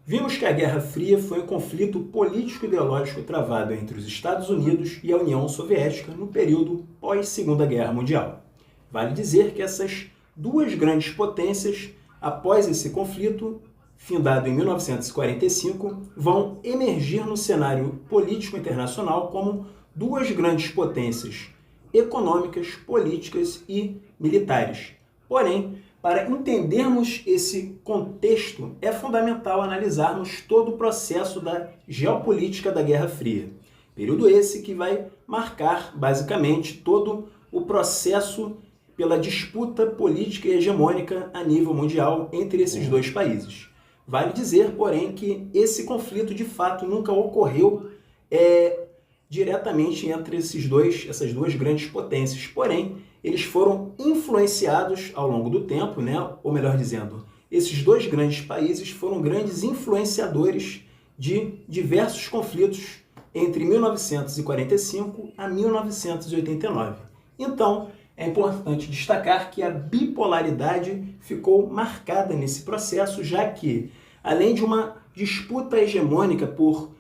Vimos que a Guerra Fria foi um conflito político-ideológico travado entre os Estados Unidos e a União Soviética no período pós-Segunda Guerra Mundial. Vale dizer que essas duas grandes potências, após esse conflito, findado em 1945, vão emergir no cenário político internacional como duas grandes potências econômicas, políticas e militares. Porém, para entendermos esse contexto, é fundamental analisarmos todo o processo da geopolítica da Guerra Fria. Período esse que vai marcar, basicamente, todo o processo pela disputa política e hegemônica a nível mundial entre esses dois países. Vale dizer, porém, que esse conflito, de fato, nunca ocorreu diretamente entre essas duas grandes potências. Porém, eles foram influenciados ao longo do tempo, ou melhor dizendo, esses dois grandes países foram grandes influenciadores de diversos conflitos entre 1945 a 1989. Então, é importante destacar que a bipolaridade ficou marcada nesse processo, já que, além de uma disputa hegemônica por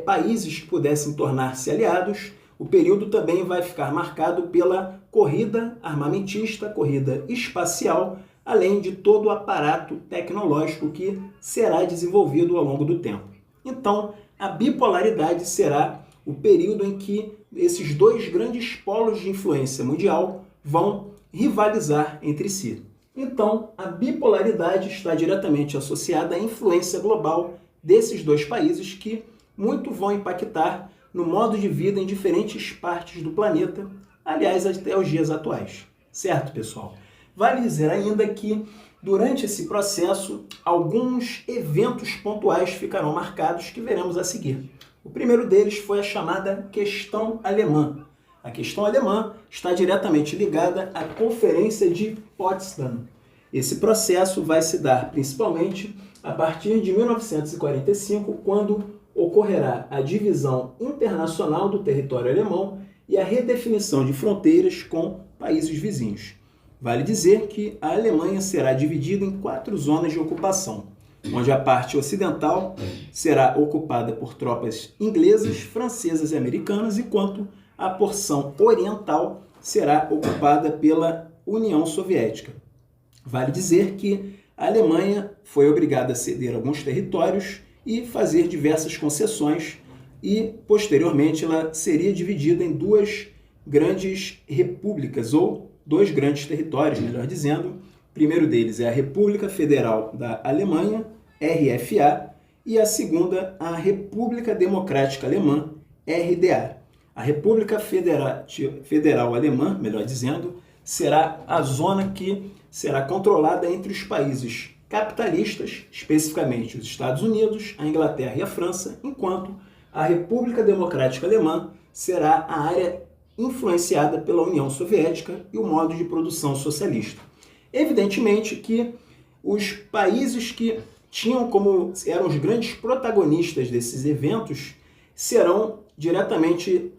países que pudessem tornar-se aliados, o período também vai ficar marcado pela corrida armamentista, corrida espacial, além de todo o aparato tecnológico que será desenvolvido ao longo do tempo. Então, a bipolaridade será o período em que esses dois grandes polos de influência mundial vão rivalizar entre si. Então, a bipolaridade está diretamente associada à influência global desses dois países que muito vão impactar no modo de vida em diferentes partes do planeta, aliás, até os dias atuais. Certo, pessoal? Vale dizer ainda que, durante esse processo, alguns eventos pontuais ficarão marcados que veremos a seguir. O primeiro deles foi a chamada Questão Alemã. A questão alemã está diretamente ligada à Conferência de Potsdam. Esse processo vai se dar principalmente a partir de 1945, quando ocorrerá a divisão internacional do território alemão e a redefinição de fronteiras com países vizinhos. Vale dizer que a Alemanha será dividida em 4 zonas de ocupação, onde a parte ocidental será ocupada por tropas inglesas, francesas e americanas, enquanto a porção oriental será ocupada pela União Soviética. Vale dizer que a Alemanha foi obrigada a ceder alguns territórios e fazer diversas concessões, e posteriormente ela seria dividida em duas grandes repúblicas, ou dois grandes territórios, melhor dizendo. O primeiro deles é a República Federal da Alemanha, RFA, e a segunda, a República Democrática Alemã, RDA. A República Federal Alemã, melhor dizendo, será a zona que será controlada entre os países capitalistas, especificamente os Estados Unidos, a Inglaterra e a França, enquanto a República Democrática Alemã será a área influenciada pela União Soviética e o modo de produção socialista. Evidentemente que os países que eram os grandes protagonistas desses eventos serão diretamente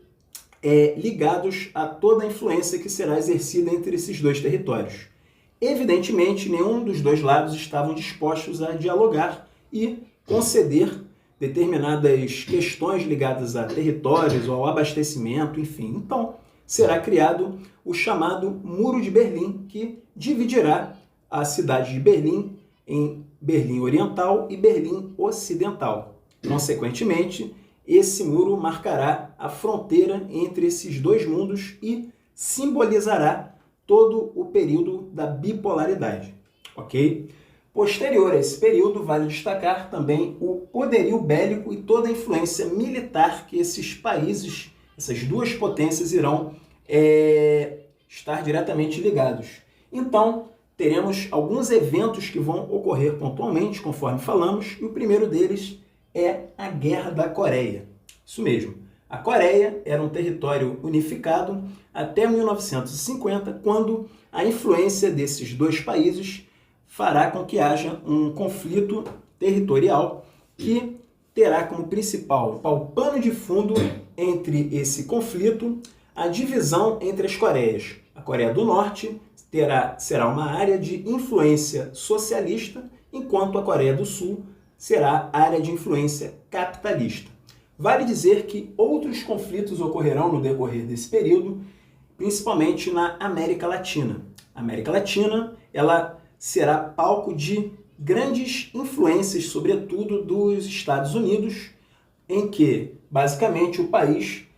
ligados a toda a influência que será exercida entre esses dois territórios. Evidentemente, nenhum dos dois lados estavam dispostos a dialogar e conceder determinadas questões ligadas a territórios ou ao abastecimento, enfim. Então, será criado o chamado Muro de Berlim, que dividirá a cidade de Berlim em Berlim Oriental e Berlim Ocidental. Consequentemente, esse muro marcará a fronteira entre esses dois mundos e simbolizará todo o período da bipolaridade, ok? Posterior a esse período, vale destacar também o poderio bélico e toda a influência militar que esses países, essas duas potências, irão estar diretamente ligados. Então, teremos alguns eventos que vão ocorrer pontualmente, conforme falamos, e o primeiro deles é a Guerra da Coreia. Isso mesmo. A Coreia era um território unificado até 1950, quando a influência desses dois países fará com que haja um conflito territorial que terá como principal pano de fundo entre esse conflito a divisão entre as Coreias. A Coreia do Norte será uma área de influência socialista, enquanto a Coreia do Sul será área de influência capitalista. Vale dizer que outros conflitos ocorrerão no decorrer desse período, principalmente na América Latina. A América Latina, ela será palco de grandes influências, sobretudo dos Estados Unidos, em que, basicamente, o país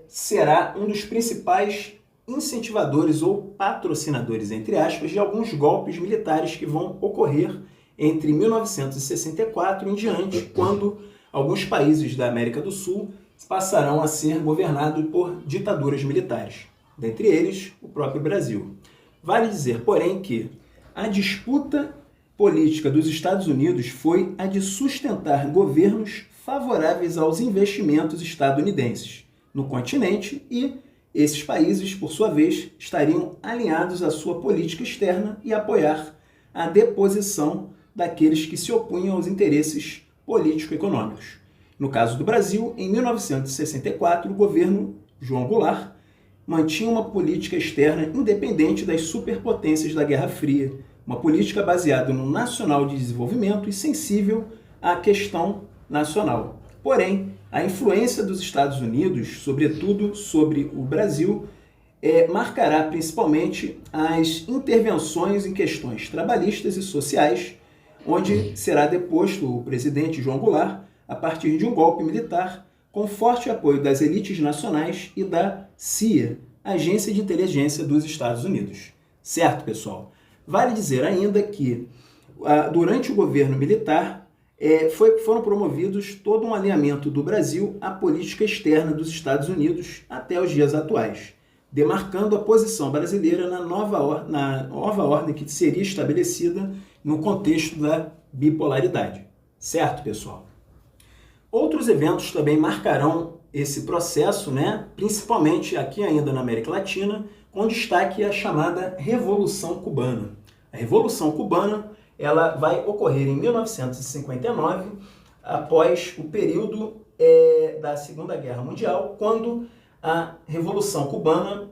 será um dos principais incentivadores ou patrocinadores, entre aspas, de alguns golpes militares que vão ocorrer entre 1964 em diante, quando alguns países da América do Sul passarão a ser governados por ditaduras militares, dentre eles o próprio Brasil. Vale dizer, porém, que a disputa política dos Estados Unidos foi a de sustentar governos favoráveis aos investimentos estadunidenses no continente e esses países, por sua vez, estariam alinhados à sua política externa e apoiar a deposição daqueles que se opunham aos interesses político-econômicos. No caso do Brasil, em 1964, o governo João Goulart mantinha uma política externa independente das superpotências da Guerra Fria, uma política baseada no nacional de desenvolvimento e sensível à questão nacional. Porém, a influência dos Estados Unidos, sobretudo sobre o Brasil, marcará principalmente as intervenções em questões trabalhistas e sociais, onde será deposto o presidente João Goulart a partir de um golpe militar com forte apoio das elites nacionais e da CIA, Agência de Inteligência dos Estados Unidos. Certo, pessoal? Vale dizer ainda que, durante o governo militar, foram promovidos todo um alinhamento do Brasil à política externa dos Estados Unidos até os dias atuais, demarcando a posição brasileira na nova ordem que seria estabelecida no contexto da bipolaridade. Certo, pessoal? Outros eventos também marcarão esse processo, principalmente aqui ainda na América Latina, com destaque a chamada Revolução Cubana. A Revolução Cubana ela vai ocorrer em 1959, após o período da Segunda Guerra Mundial, quando a Revolução Cubana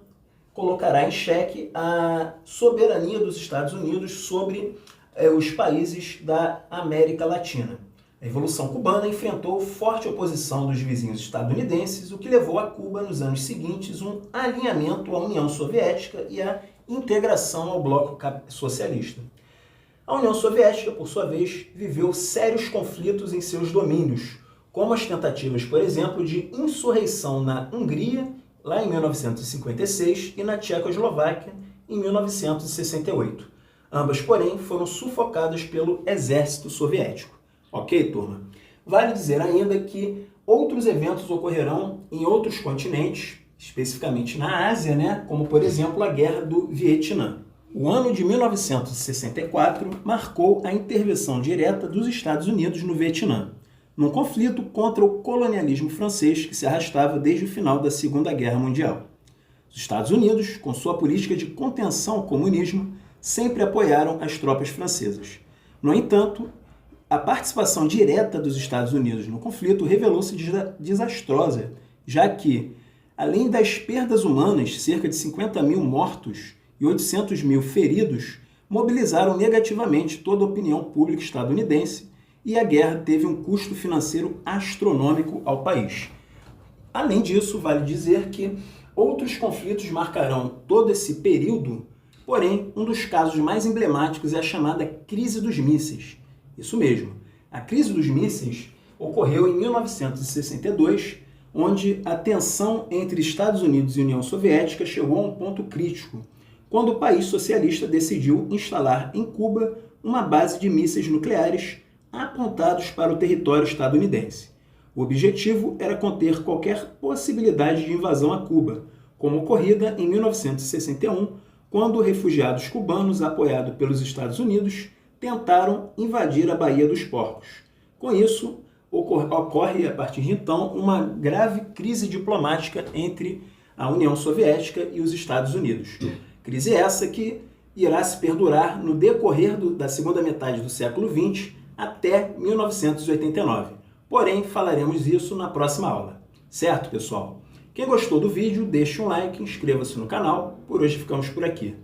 colocará em xeque a soberania dos Estados Unidos sobre os países da América Latina. A Revolução Cubana enfrentou forte oposição dos vizinhos estadunidenses, o que levou a Cuba, nos anos seguintes, um alinhamento à União Soviética e à integração ao bloco socialista. A União Soviética, por sua vez, viveu sérios conflitos em seus domínios, como as tentativas, por exemplo, de insurreição na Hungria, lá em 1956, e na Tchecoslováquia, em 1968. Ambas, porém, foram sufocadas pelo exército soviético. Ok, turma? Vale dizer ainda que outros eventos ocorrerão em outros continentes, especificamente na Ásia, como, por exemplo, a Guerra do Vietnã. O ano de 1964 marcou a intervenção direta dos Estados Unidos no Vietnã, num conflito contra o colonialismo francês que se arrastava desde o final da Segunda Guerra Mundial. Os Estados Unidos, com sua política de contenção ao comunismo, sempre apoiaram as tropas francesas. No entanto, a participação direta dos Estados Unidos no conflito revelou-se desastrosa, já que, além das perdas humanas, cerca de 50 mil mortos e 800 mil feridos, mobilizaram negativamente toda a opinião pública estadunidense e a guerra teve um custo financeiro astronômico ao país. Além disso, vale dizer que outros conflitos marcarão todo esse período, porém, um dos casos mais emblemáticos é a chamada Crise dos Mísseis. Isso mesmo, a crise dos mísseis ocorreu em 1962, onde a tensão entre Estados Unidos e União Soviética chegou a um ponto crítico, quando o país socialista decidiu instalar em Cuba uma base de mísseis nucleares apontados para o território estadunidense. O objetivo era conter qualquer possibilidade de invasão a Cuba, como ocorrida em 1961, quando refugiados cubanos, apoiados pelos Estados Unidos, tentaram invadir a Baía dos Porcos. Com isso, ocorre, a partir de então, uma grave crise diplomática entre a União Soviética e os Estados Unidos. Crise essa que irá se perdurar no decorrer da segunda metade do século XX até 1989. Porém, falaremos isso na próxima aula. Certo, pessoal? Quem gostou do vídeo, deixe um like, inscreva-se no canal. Por hoje ficamos por aqui.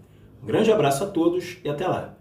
Um grande abraço a todos e até lá!